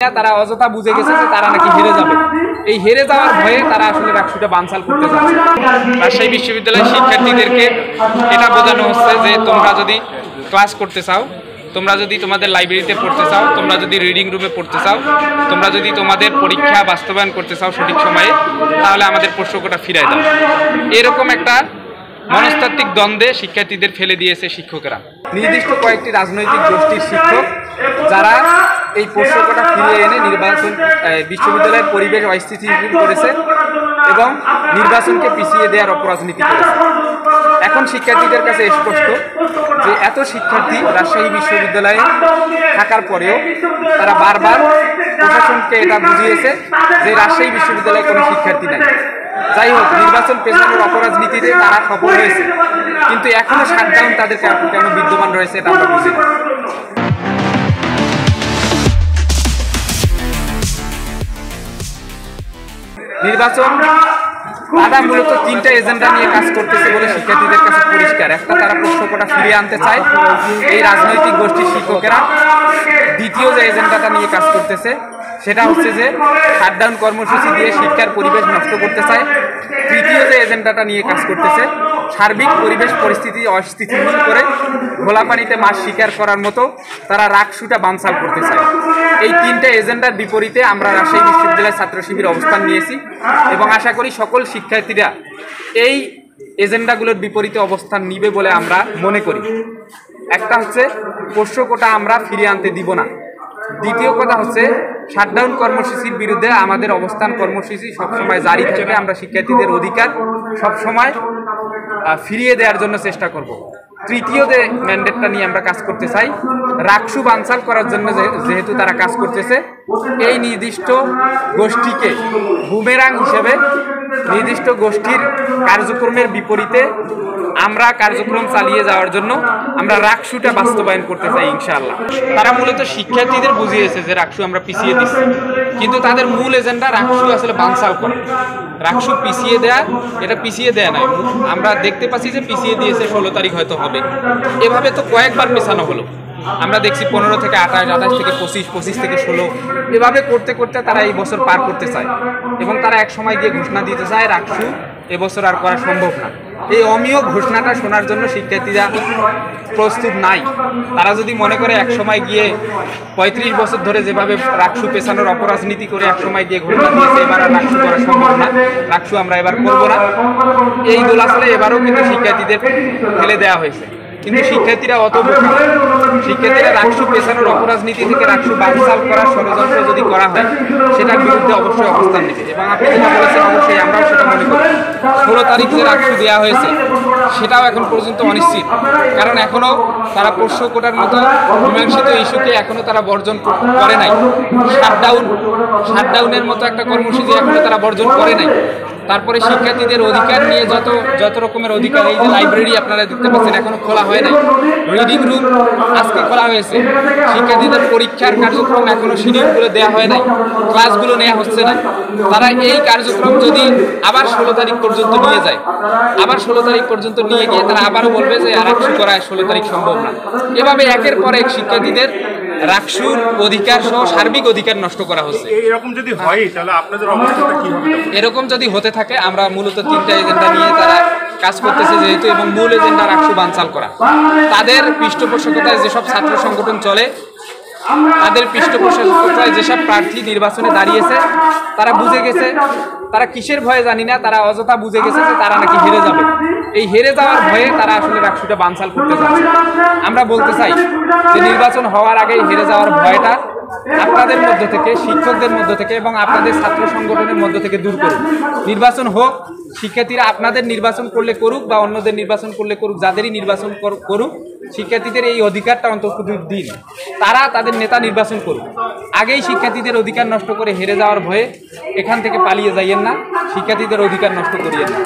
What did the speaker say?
তারা অযথা বুঝে গেছে যে তারা নাকি হেরে যাবে। এই হেরে যাওয়ার ভয়ে তারা আসলে রাকসুটা বানচাল করতে যাচ্ছে। রাজশাহী বিশ্ববিদ্যালয়ের শিক্ষার্থীদেরকে এটা বোঝানো হচ্ছে যে তোমরা যদি ক্লাস করতে চাও, তোমরা যদি তোমাদের লাইব্রেরিতে পড়তে চাও, তোমরা যদি রিডিং রুমে পড়তে চাও, তোমরা যদি তোমাদের পরীক্ষা বাস্তবায়ন করতে চাও সঠিক সময়ে, তাহলে আমাদের প্রশ্নটা ফিরায় দাও। এরকম একটা মনস্তাত্ত্বিক দ্বন্দ্বে শিক্ষার্থীদের ফেলে দিয়েছে শিক্ষকেরা। নির্দিষ্ট কয়েকটি রাজনৈতিক গোষ্ঠীর শিক্ষক যারা এই প্রশ্নটা ফিরিয়ে এনে বিশ্ববিদ্যালয়ের পরিবেশ অস্থিতিশীল করেছে এবং নির্বাচনকে পিছিয়ে দেওয়ার অপরাজনীতি করেছে। এখন শিক্ষার্থীদের কাছে স্পষ্ট যে এত শিক্ষার্থী রাজশাহী বিশ্ববিদ্যালয়ে থাকার পরেও তারা বারবার প্রশাসনকে এটা বুঝিয়েছে যে রাজশাহী বিশ্ববিদ্যালয়ে কোনো শিক্ষার্থী নাই। যাই হোক, নির্বাচন পেছানোর অপরাজনীতিতে তারা সফল হয়েছে, কিন্তু এখনো শাটডাউন তাদের কেন বিদ্যমান রয়েছে এটা আমরা বুঝি না। নির্বাচন তারা মূলত তিনটা এজেন্ডা নিয়ে কাজ করতেছে বলে শিক্ষার্থীদের কাছে পরিষ্কার। একটা, তারা প্রশ্নটা ফিরিয়ে আনতে চায় এই রাজনৈতিক গোষ্ঠীর শিক্ষকেরা। দ্বিতীয় যে এজেন্ডাটা নিয়ে কাজ করতেছে সেটা হচ্ছে যে শাটডাউন কর্মসূচি দিয়ে শিক্ষার পরিবেশ নষ্ট করতে চায়। তৃতীয় যে এজেন্ডাটা নিয়ে কাজ করতেছে সার্বিক পরিবেশ পরিস্থিতি অস্থিতিশীল করে ঘোলা পানিতে মাছ শিকার করার মতো তারা রাকসুটা বানচাল করতে চায়। এই তিনটে এজেন্ডার বিপরীতে আমরা রাজশাহী বিশ্ববিদ্যালয়ের ছাত্র শিবির অবস্থান নিয়েছি এবং আশা করি সকল শিক্ষার্থীরা এই এজেন্ডাগুলোর বিপরীতে অবস্থান নিবে বলে আমরা মনে করি। একটা হচ্ছে প্রশ্নটা আমরা ফিরিয়ে আনতে দিব না। দ্বিতীয় কথা হচ্ছে শাটডাউন কর্মসূচির বিরুদ্ধে আমাদের অবস্থান কর্মসূচি সবসময় জারি থাকবে। আমরা শিক্ষার্থীদের অধিকার সবসময় ফিরিয়ে দেওয়ার জন্য চেষ্টা করব। তৃতীয় যে ম্যান্ডেটটা নিয়ে আমরা কাজ করতে চাই, রাকসু বানচাল করার জন্য যেহেতু তারা কাজ করতেছে, এই নির্দিষ্ট গোষ্ঠীকে বুমেরাং হিসেবে নির্দিষ্ট গোষ্ঠীর কার্যক্রমের বিপরীতে আমরা কার্যক্রম চালিয়ে যাওয়ার জন্য আমরা রাকসুটা বাস্তবায়ন করতে চাই ইনশাআল্লাহ। তারা মূলত শিক্ষার্থীদের বুঝিয়েছে যে রাকসু আমরা পিছিয়ে দিচ্ছি, কিন্তু তাদের মূল এজেন্ডা রাকসু আসলে বানচাল করা। রাকসু পিছিয়ে দেয়া, এটা পিছিয়ে দেয়া নয়। আমরা দেখতে পাচ্ছি যে পিছিয়ে দিয়েছে, 16 তারিখ হয়তো হবে। এভাবে তো কয়েকবার পেছানো হলো। আমরা দেখছি 15 থেকে 28, 28 থেকে 25, 25 থেকে 16, এভাবে করতে করতে তারা এই বছর পার করতে চায় এবং তারা এক সময় গিয়ে ঘোষণা দিতে চায় রাকসু এবছর আর করা সম্ভব না। এই অমীয় ঘোষণাটা শোনার জন্য শিক্ষার্থীরা প্রস্তুত নাই। তারা যদি মনে করে এক সময় গিয়ে 35 বছর ধরে যেভাবে রাকসু পেছানোর অপরাজনীতি করে এক সময় গিয়ে ঘোষণা দিয়েছে এবার আর রাকসু করা সম্ভব না, রাকসু আমরা এবার করব না, এই দোলাচলে এবারও কিন্তু শিক্ষার্থীদের ফেলে দেওয়া হয়েছে। কিন্তু শিক্ষার্থীরা অত বোকা। শিক্ষার্থীরা রাকসু পেছানোর অপরাজনীতি থেকে রাকসু বানচাল করার ষড়যন্ত্র যদি করা হয় সেটার বিরুদ্ধে অবশ্যই অবস্থান নেবে এবং আপনি যেটা বলেছেন অবশ্যই আমরাও সেটা মনে করি। 16 তারিখ যে রাকসু দেওয়া হয়েছে সেটাও এখন পর্যন্ত অনিশ্চিত, কারণ এখনও তারা পোষ্য কোটার মতো মীমাংসিত ইস্যুকে এখনও তারা বর্জন করে নাই। শাটডাউনের মতো একটা কর্মসূচি এখনও তারা বর্জন করে নাই। তারপরে শিক্ষার্থীদের অধিকার নিয়ে যত রকমের অধিকার, এই যে লাইব্রেরি আপনারা দেখতে পাচ্ছেন এখনো খোলা হয় নাই, রিডিং রুম আজকে খোলা হয়েছে, শিক্ষার্থীদের পরীক্ষার কার্যক্রম এখনো শিডিউলগুলো দেওয়া হয় নাই, ক্লাসগুলো নেওয়া হচ্ছে না। তারা এই কার্যক্রম যদি আবার 16 তারিখ পর্যন্ত নিয়ে যায়, আবার 16 তারিখ পর্যন্ত নিয়ে গিয়ে তারা আবারও বলবে যে রাকসু করা 16 তারিখ সম্ভব না। এভাবে একের পর এক শিক্ষার্থীদের রাকসুর অধিকার সহ সার্বিক অধিকার নষ্ট করা হচ্ছে। এরকম যদি হয় তাহলে আপনাদের অবস্থাটা কি হবে? এরকম যদি হতে থাকে, আমরা মূলত তিনটা এজেন্ডা নিয়ে তারা কাজ করতেছে যেহেতু, এবং মূল এজেন্ডা রাকসু বানচাল করা। তাদের পৃষ্ঠপোষকতায় যেসব ছাত্র সংগঠন চলে, তাদের পৃষ্ঠপোষকতায় যেসব প্রার্থী নির্বাচনে দাঁড়িয়েছে তারা বুঝে গেছে, তারা কিসের ভয়ে জানি না, তারা অযথা বুঝে গেছে যে তারা নাকি হেরে যাবে। এই হেরে যাওয়ার ভয়ে তারা আসলে রাকসুটা বানচাল করতে যাচ্ছে। আমরা বলতে চাই যে নির্বাচন হওয়ার আগেই হেরে যাওয়ার ভয়টা আপনাদের মধ্য থেকে, শিক্ষকদের মধ্য থেকে এবং আপনাদের ছাত্র সংগঠনের মধ্য থেকে দূর করুন। নির্বাচন হোক, শিক্ষার্থীরা আপনাদের নির্বাচন করলে করুক বা অন্যদের নির্বাচন করলে করুক, যাদেরই নির্বাচন করুক, শিক্ষার্থীদের এই অধিকারটা অন্তত দিন। তারা তাদের নেতা নির্বাচন করুক। আগেই শিক্ষার্থীদের অধিকার নষ্ট করে হেরে যাওয়ার ভয়ে এখান থেকে পালিয়ে যাইয়েন না, শিক্ষার্থীদের অধিকার নষ্ট করিয়েন না।